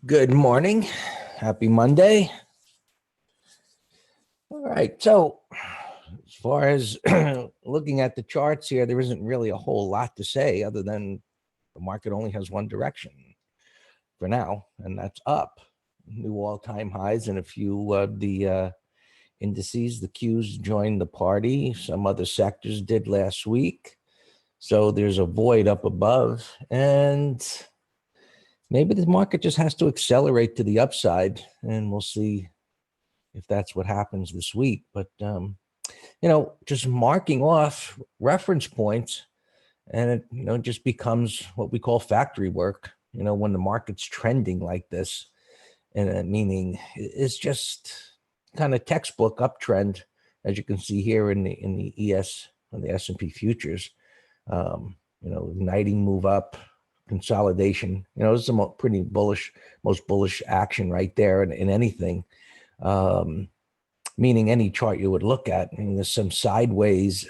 Good morning. Happy Monday. All right. So as far as looking at the charts here, there isn't really a whole lot to say other than the market only has one direction for now, and that's up. New all-time highs in a few of the indices. The Qs joined the party. Some other sectors did last week. So there's a void up above, and maybe the market just has to accelerate to the upside, and we'll see if that's what happens this week. But, just marking off reference points, and it, just becomes what we call factory work, when the market's trending like this, and meaning it's just kind of textbook uptrend, as you can see here in the ES, on the S&P futures, igniting move up, consolidation. This is a pretty bullish, most bullish action right there in anything, meaning any chart you would look at. There's some sideways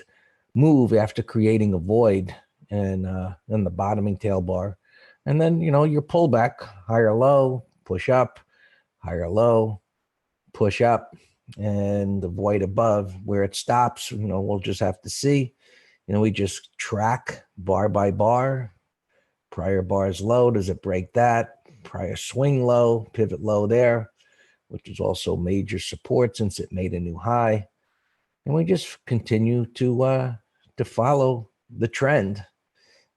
move after creating a void and then the bottoming tail bar, and then your pullback, higher low, push up, higher low, push up, and the void above where it stops. We'll just have to see. We just track bar by bar. Prior bar's low, does it break that? Prior swing low, pivot low there, which is also major support since it made a new high. And we just continue to follow the trend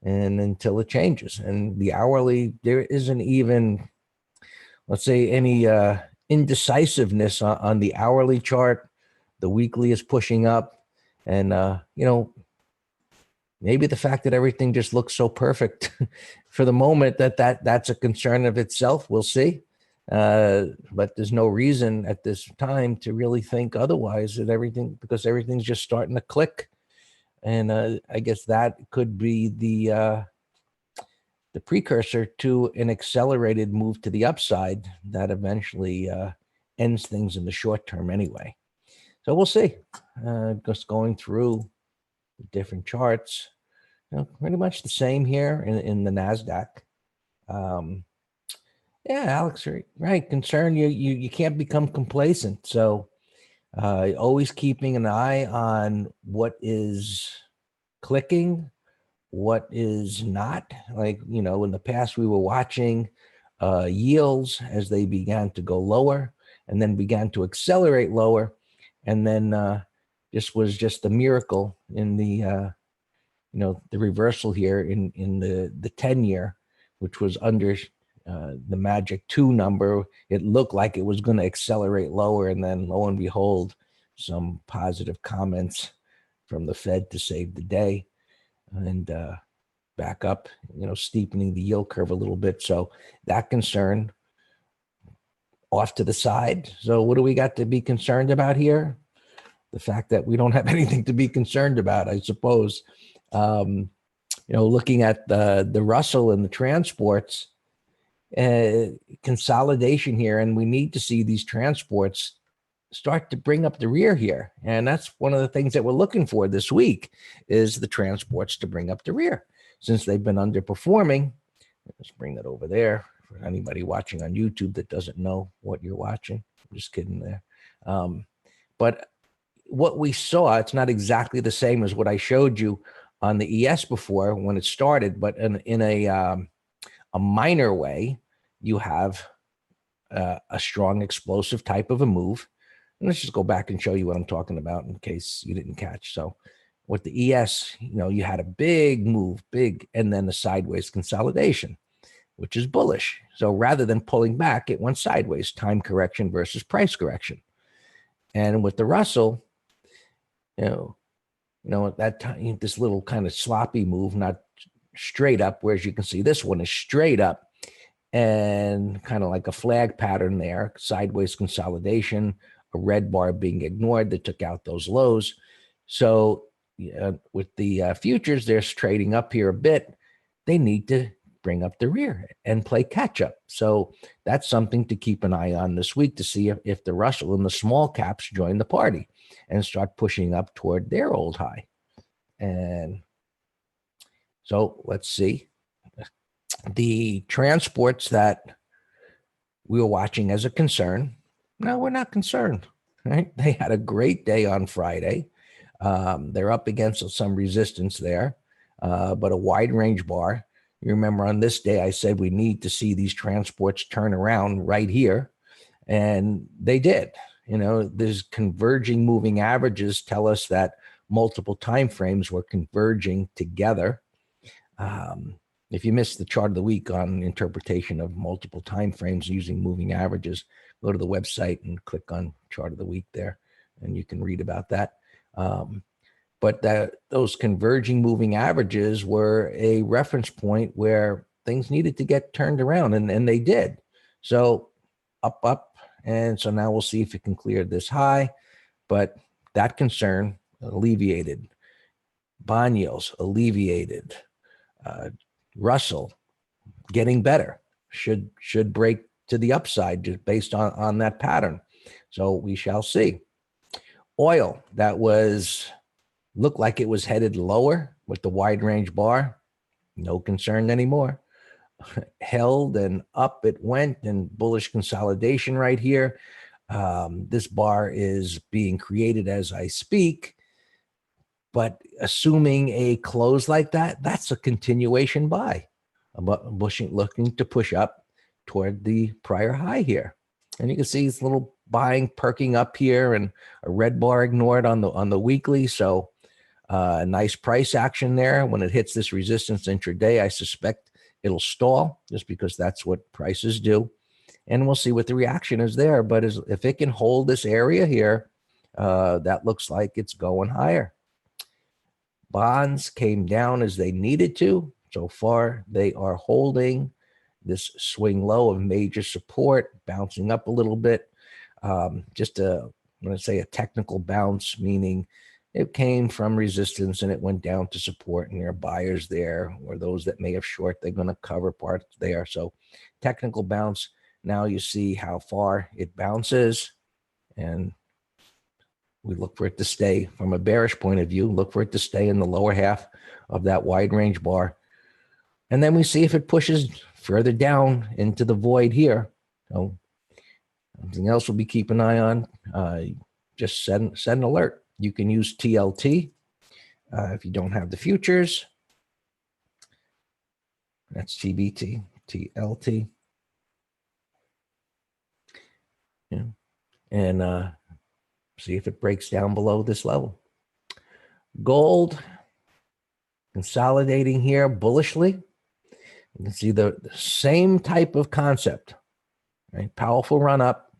and until it changes. And the hourly, there isn't even, let's say, any indecisiveness on the hourly chart. The weekly is pushing up, and maybe the fact that everything just looks so perfect for the moment that's a concern of itself. We'll see. But there's no reason at this time to really think otherwise, because everything's just starting to click. And I guess that could be the precursor to an accelerated move to the upside that eventually ends things in the short term anyway. So we'll see. Just going through different charts, pretty much the same here in the NASDAQ. Yeah, Alex, right. Concern, you can't become complacent. So always keeping an eye on what is clicking, what is not. Like, in the past we were watching yields as they began to go lower and then began to accelerate lower. And then this was just a miracle in the reversal here in the 10-year, which was under the magic 2 number. It looked like it was going to accelerate lower, and then lo and behold, some positive comments from the Fed to save the day, and back up, steepening the yield curve a little bit. So that concern off to the side. So what do we got to be concerned about here? The fact that we don't have anything to be concerned about, I suppose. Looking at the Russell and the transports, consolidation here, and we need to see these transports start to bring up the rear here. And that's one of the things that we're looking for this week, is the transports to bring up the rear, since they've been underperforming. Let's bring that over there for anybody watching on YouTube that doesn't know what you're watching. I'm just kidding there. But what we saw, it's not exactly the same as what I showed you on the ES before when it started, but in a minor way, you have a strong explosive type of a move. And let's just go back and show you what I'm talking about in case you didn't catch. So with the ES, you had a big move, and then a sideways consolidation, which is bullish. So rather than pulling back, it went sideways, time correction versus price correction. And with the Russell, at that time, this little kind of sloppy move, not straight up, whereas you can see this one is straight up and kind of like a flag pattern there, sideways consolidation, a red bar being ignored that took out those lows. So with the futures, they're trading up here a bit. They need to bring up the rear and play catch up. So that's something to keep an eye on this week, to see if the Russell and the small caps join the party and start pushing up toward their old high. And so let's see. the transports that we were watching as a concern, no, we're not concerned, right? They had a great day on Friday. They're up against some resistance there, but a wide range bar. You remember on this day, I said we need to see these transports turn around right here, and they did. You know, these converging moving averages tell us that multiple time frames were converging together. Um, if you missed the chart of the week on interpretation of multiple time frames using moving averages, go to the website and click on chart of the week there, and you can read about that. But those converging moving averages were a reference point where things needed to get turned around, and they did. So up, and so now we'll see if it can clear this high, but that concern alleviated. Bond yields alleviated. Russell getting better, should break to the upside just based on that pattern. So we shall see. Oil that looked like it was headed lower with the wide range bar, no concern anymore. Held and up it went, and bullish consolidation right here. This bar is being created as I speak, but assuming a close like that, that's a continuation buy. Looking to push up toward the prior high here. And you can see this little buying perking up here, and a red bar ignored on the weekly. So nice price action there. When it hits this resistance intraday, I suspect it'll stall just because that's what prices do. And we'll see what the reaction is there. But if it can hold this area here, that looks like it's going higher. Bonds came down as they needed to. So far, they are holding this swing low of major support, bouncing up a little bit. I'm going to say a technical bounce, meaning it came from resistance and it went down to support, and there are buyers there, or those that may have short, they're going to cover parts there. So technical bounce. Now you see how far it bounces, and we look for it to stay from a bearish point of view, look for it to stay in the lower half of that wide range bar. And then we see if it pushes further down into the void here. So something else we'll be keeping an eye on. Just set an alert. You can use TLT if you don't have the futures. That's TBT, TLT. Yeah. And see if it breaks down below this level. Gold consolidating here bullishly. You can see the same type of concept, right? Powerful run up.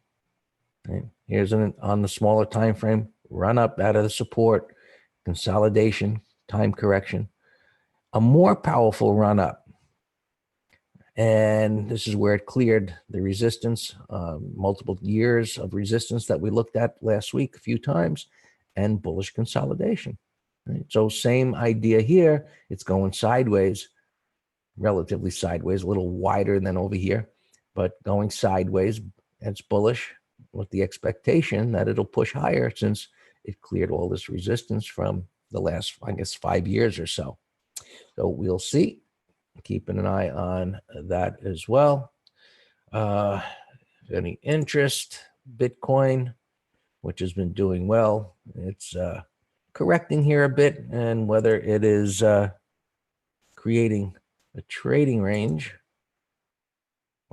Right? Here's on the smaller time frame, run up out of the support, consolidation, time correction. A more powerful run up. And this is where it cleared the resistance, multiple years of resistance that we looked at last week a few times, and bullish consolidation. Right? So same idea here. It's going sideways, relatively sideways, a little wider than over here, but going sideways. It's bullish with the expectation that it'll push higher since it cleared all this resistance from the last, I guess, 5 years or so. So we'll see. Keeping an eye on that as well. Any interest, Bitcoin, which has been doing well. It's correcting here a bit, and whether it is creating a trading range,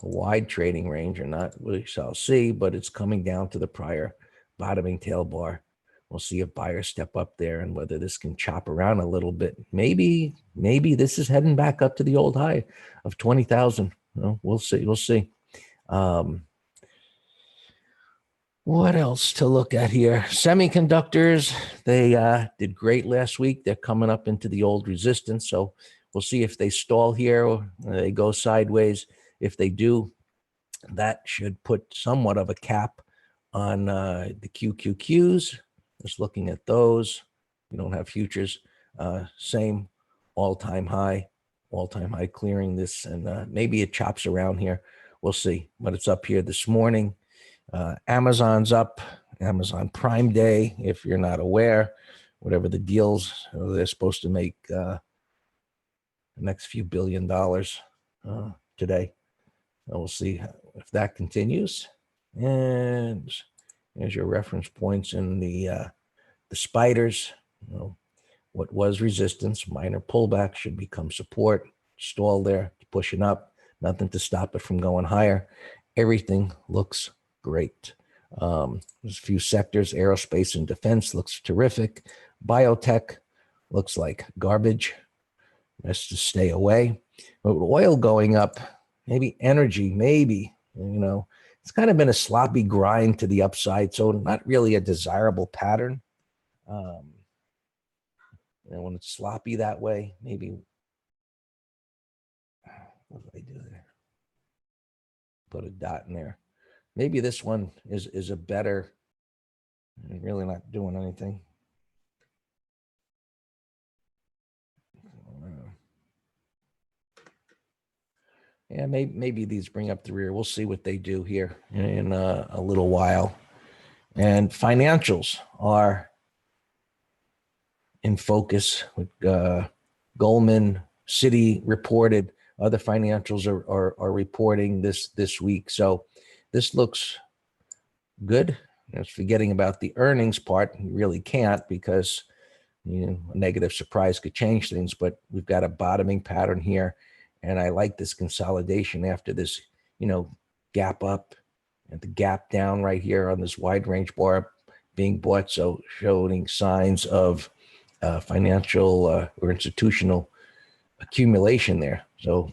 a wide trading range or not, we shall see, but it's coming down to the prior bottoming tail bar. We'll see if buyers step up there and whether this can chop around a little bit. Maybe this is heading back up to the old high of 20,000. We'll see. We'll see. What else to look at here? Semiconductors, they did great last week. They're coming up into the old resistance. So we'll see if they stall here or they go sideways. If they do, that should put somewhat of a cap on the QQQs. Just looking at those, we don't have futures. Same all-time high clearing this, and maybe it chops around here. We'll see, but it's up here this morning. Amazon's up. Amazon Prime Day, if you're not aware, whatever the deals, they're supposed to make the next few $1 billion. today. We'll see if that continues. And there's your reference points in the spiders. You know, what was resistance, minor pullback should become support. Stall there, pushing up, nothing to stop it from going higher. Everything looks great. There's a few sectors. Aerospace and defense looks terrific. Biotech looks like garbage. Best to stay away. But with oil going up, maybe energy, maybe, you know, it's kind of been a sloppy grind to the upside, so not really a desirable pattern. And when it's sloppy that way, maybe, what do I do there? Put a dot in there. Maybe this one is a better, really not doing anything. Yeah, maybe these bring up the rear. We'll see what they do here in a little while. And financials are in focus with Goldman, Citi reported. Other financials are reporting this week. So this looks good. It's forgetting about the earnings part. You really can't, because a negative surprise could change things, but we've got a bottoming pattern here. And I like this consolidation after this, gap up and the gap down right here on this wide range bar being bought. So showing signs of financial or institutional accumulation there. So,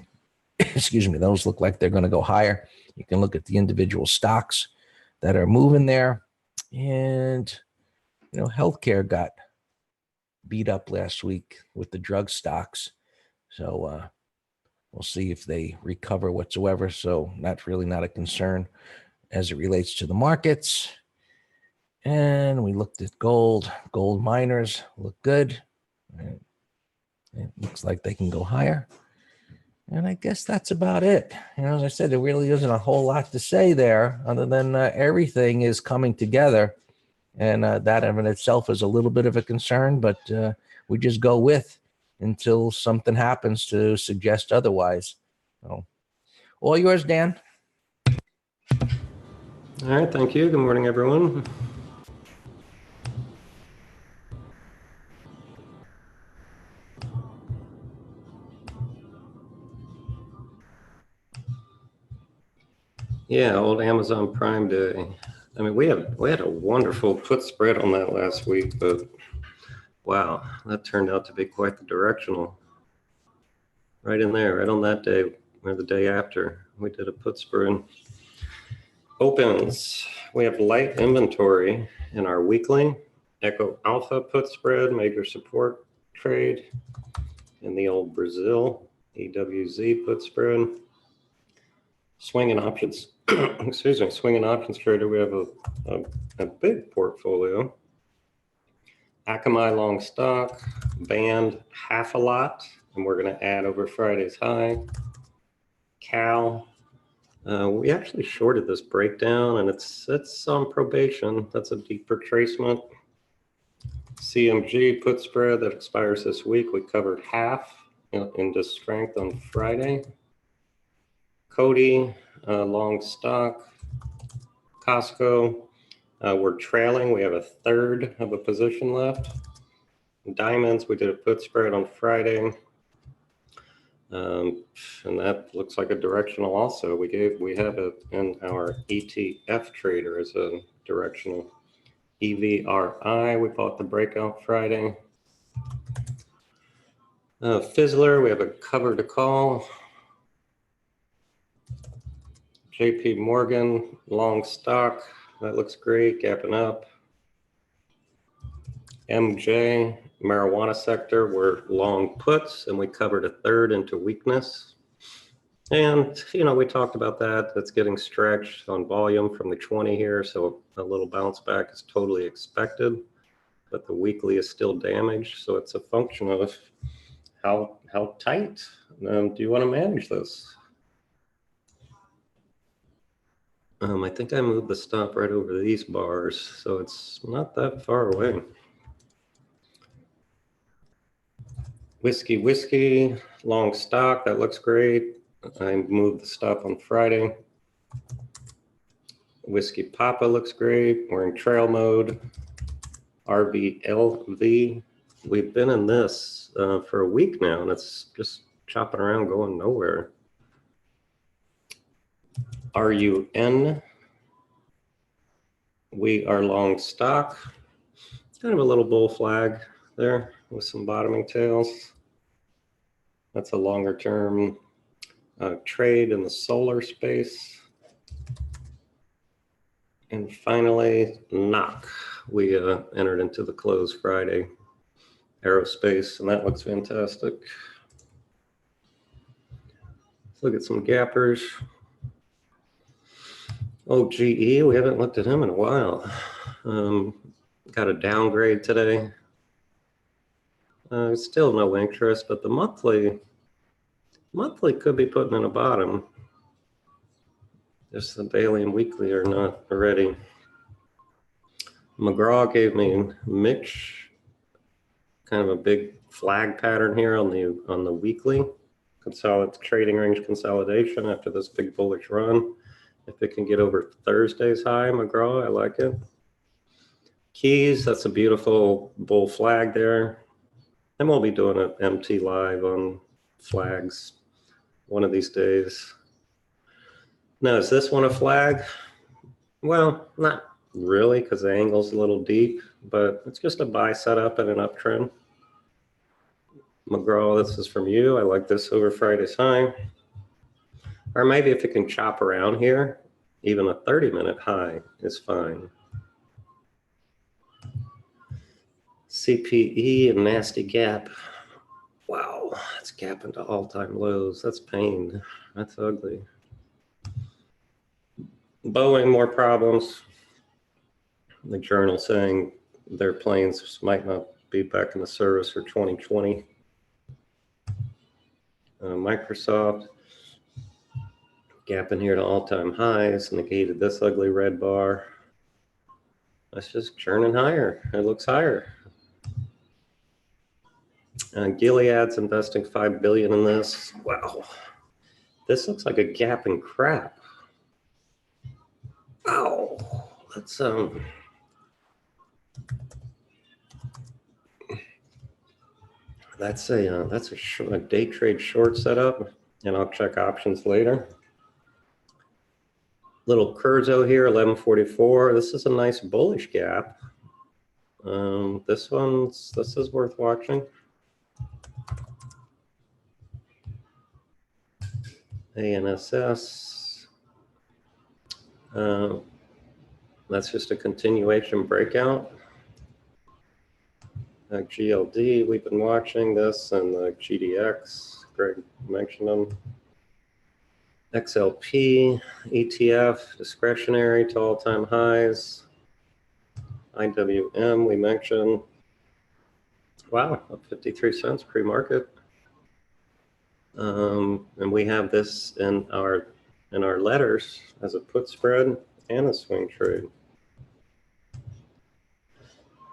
excuse me, those look like they're going to go higher. You can look at the individual stocks that are moving there. And, healthcare got beat up last week with the drug stocks. So we'll see if they recover whatsoever. So that's really not a concern as it relates to the markets. And we looked at gold. Gold miners look good. It looks like they can go higher. And I guess that's about it. As I said, there really isn't a whole lot to say there other than everything is coming together. And that in itself is a little bit of a concern, but we just go with until something happens to suggest otherwise. So, all yours, Dan. All right, thank you. Good morning, everyone. Yeah, old Amazon Prime Day. I mean, we had a wonderful put spread on that last week, but wow, that turned out to be quite the directional. Right in there, right on that day or the day after, we did a put spread. Opens, we have light inventory in our weekly. Echo Alpha put spread, major support trade. In the old Brazil EWZ put spread. Swinging options, excuse me, swinging options trader, we have a big portfolio. Akamai long stock, banned half a lot, and we're going to add over Friday's high. Cal, we actually shorted this breakdown, and it's on probation. That's a deep retracement. CMG put spread that expires this week. We covered half into strength on Friday. Cody, long stock. Costco, we're trailing. We have a third of a position left. Diamonds, we did a put spread on Friday. And that looks like a directional also. We have it in our ETF trader as a directional. EVRI, we bought the breakout Friday. Fizzler, we have a cover to call. JP Morgan, long stock, that looks great, gapping up. MJ, marijuana sector, we're long puts, and we covered a third into weakness. And, we talked about that. That's getting stretched on volume from the 20 here, so a little bounce back is totally expected. But the weekly is still damaged, so it's a function of how tight do you want to manage this? I think I moved the stop right over these bars, so it's not that far away. Whiskey, long stock, that looks great. I moved the stop on Friday. Whiskey Papa looks great. We're in trail mode. RVLV. We've been in this for a week now, and it's just chopping around, going nowhere. RUN. We are long stock. It's kind of a little bull flag there with some bottoming tails. That's a longer term trade in the solar space. And finally, knock. We entered into the close Friday aerospace, and that looks fantastic. Let's look at some gappers. Oh, GE, we haven't looked at him in a while. Got a downgrade today. Still no interest, but the monthly could be putting in a bottom. Just the daily and weekly are not ready. McGraw gave me Mitch, kind of a big flag pattern here on the weekly. Trading range consolidation after this big bullish run. If it can get over Thursday's high, McGraw, I like it. Keys, that's a beautiful bull flag there. And we'll be doing an MT live on flags one of these days. Now, is this one a flag? Well, not really, because the angle's a little deep, but it's just a buy setup and an uptrend. McGraw, this is from you. I like this over Friday's high. Or maybe if it can chop around here, even a 30-minute high is fine. CPE, a nasty gap. Wow, it's gapping to all-time lows. That's pain. That's ugly. Boeing, more problems. The journal saying their planes might not be back in the service for 2020. Microsoft, gapping here to all-time highs, negated this ugly red bar. That's just churning higher. It looks higher. Gilead's investing $5 billion in this. Wow, this looks like a gap in crap. Wow, let's that's a day trade short setup, and I'll check options later. Little Curzo here, 1144. This is a nice bullish gap. This is worth watching. ANSS. That's just a continuation breakout. GLD, we've been watching this, and the GDX, Greg mentioned them. XLP, ETF, discretionary to all-time highs. IWM, we mentioned. Wow, up 53 cents pre-market. And we have this in our letters as a put spread and a swing trade.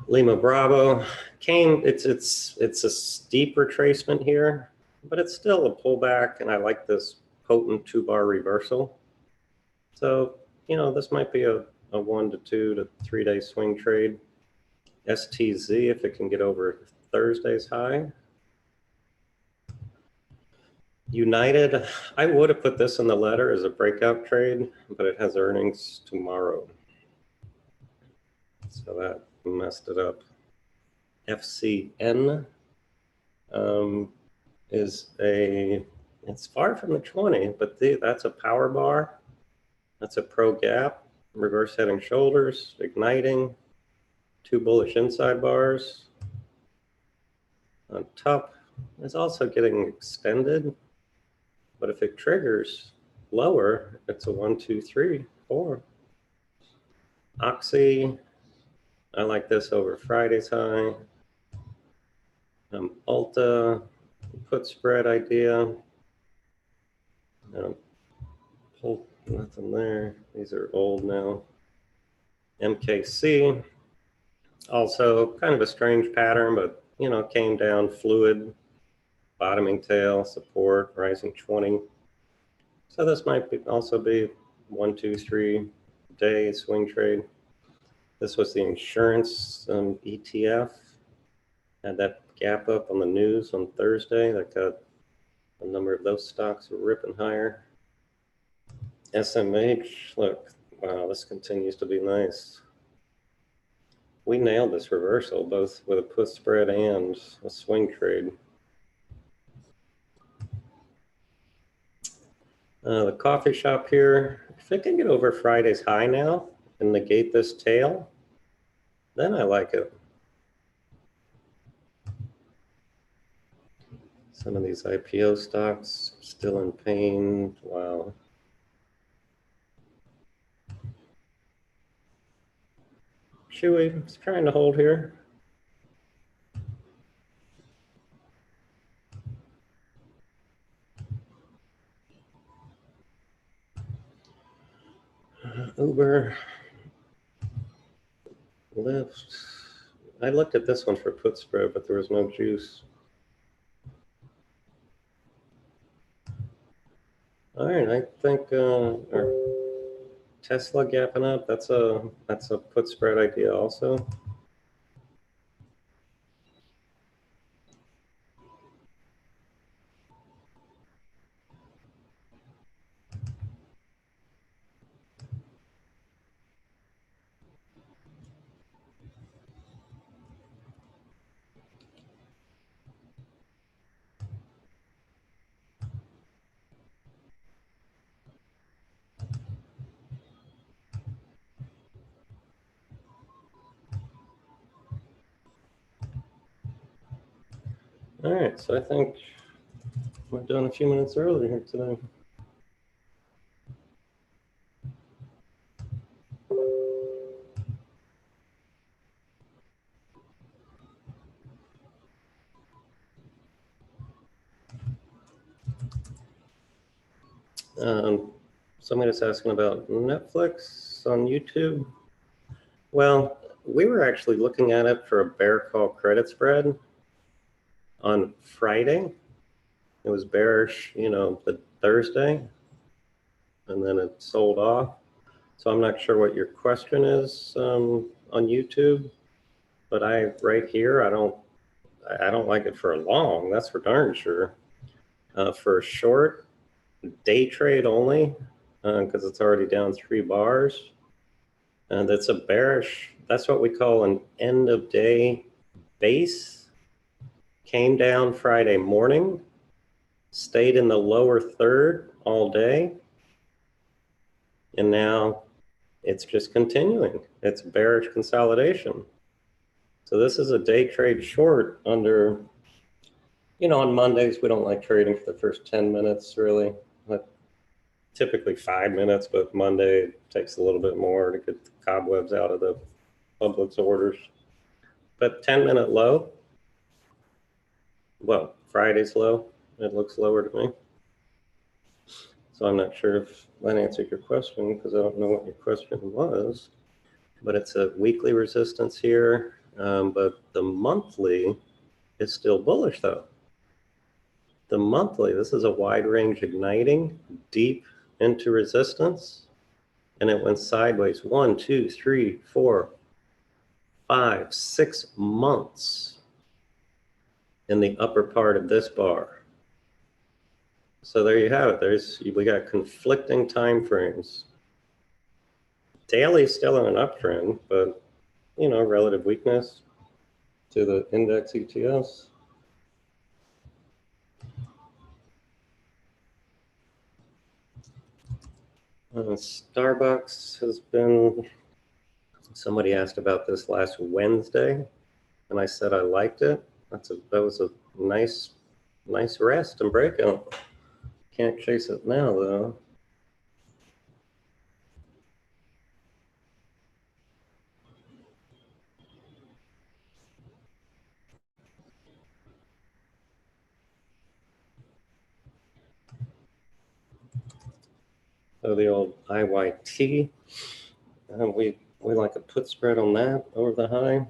Lima Bravo came, it's a steep retracement here, but it's still a pullback, and I like this potent 2-bar reversal. So, you know, this might be a 1 to 2 to 3 day swing trade. STZ, if it can get over Thursday's high. United, I would have put this in the letter as a breakout trade, but it has earnings tomorrow. So that messed it up. FCN it's far from the 20, but that's a power bar. That's a pro gap, reverse head and shoulders, igniting, 2 bullish inside bars. On top, it's also getting extended, but if it triggers lower, it's a 1, 2, 3, 4. Oxy, I like this over Friday's high. Ulta, put spread idea. Nothing there. These are old now. MKC, also kind of a strange pattern, but you know, came down fluid, bottoming tail, support, rising 20. So this might also be 1, 2, 3 day swing trade. This was the insurance ETF. Had that gap up on the news on Thursday. That got a number of those stocks ripping higher. SMH, look, wow, this continues to be nice. We nailed this reversal, both with a put spread and a swing trade. The coffee shop here, if it can get over Friday's high now and negate this tail, then I like it. Some of these IPO stocks still in pain. Wow. Chewy is trying to hold here. Uber, Lyft. I looked at this one for put spread, but there was no juice. All right, I think our Tesla gapping up. That's a put spread idea also. All right, so I think we're done a few minutes early here today. Somebody's asking about Netflix on YouTube. Well, we were actually looking at it for a bear call credit spread on Friday. It was bearish, the Thursday, and then it sold off. So I'm not sure what your question is on YouTube, but right here, I don't like it for a long. That's for darn sure. For a short, day trade only, because it's already down 3 bars, and it's a bearish. That's what we call an end of day base. Came down Friday morning, stayed in the lower third all day, and now it's just continuing. It's bearish consolidation. So this is a day trade short under, on Mondays, we don't like trading for the first 10 minutes really. Typically 5 minutes, but Monday takes a little bit more to get the cobwebs out of the public's orders. But 10-minute low, well, Friday's low, it looks lower to me. So I'm not sure if that answered your question because I don't know what your question was, but it's a weekly resistance here. But the monthly is still bullish though. The monthly, this is a wide range igniting deep into resistance, and it went sideways 1, 2, 3, 4, 5, 6 months in the upper part of this bar. So there you have it. We got conflicting time frames. Daily still in an uptrend, but relative weakness to the index ETFs. Starbucks has been, somebody asked about this last Wednesday, and I said I liked it. That was a nice rest and breakout. Can't chase it now though. So the old IYT, we like a put spread on that over the high.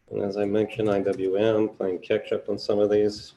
And as I mentioned, IWM playing catch up on some of these.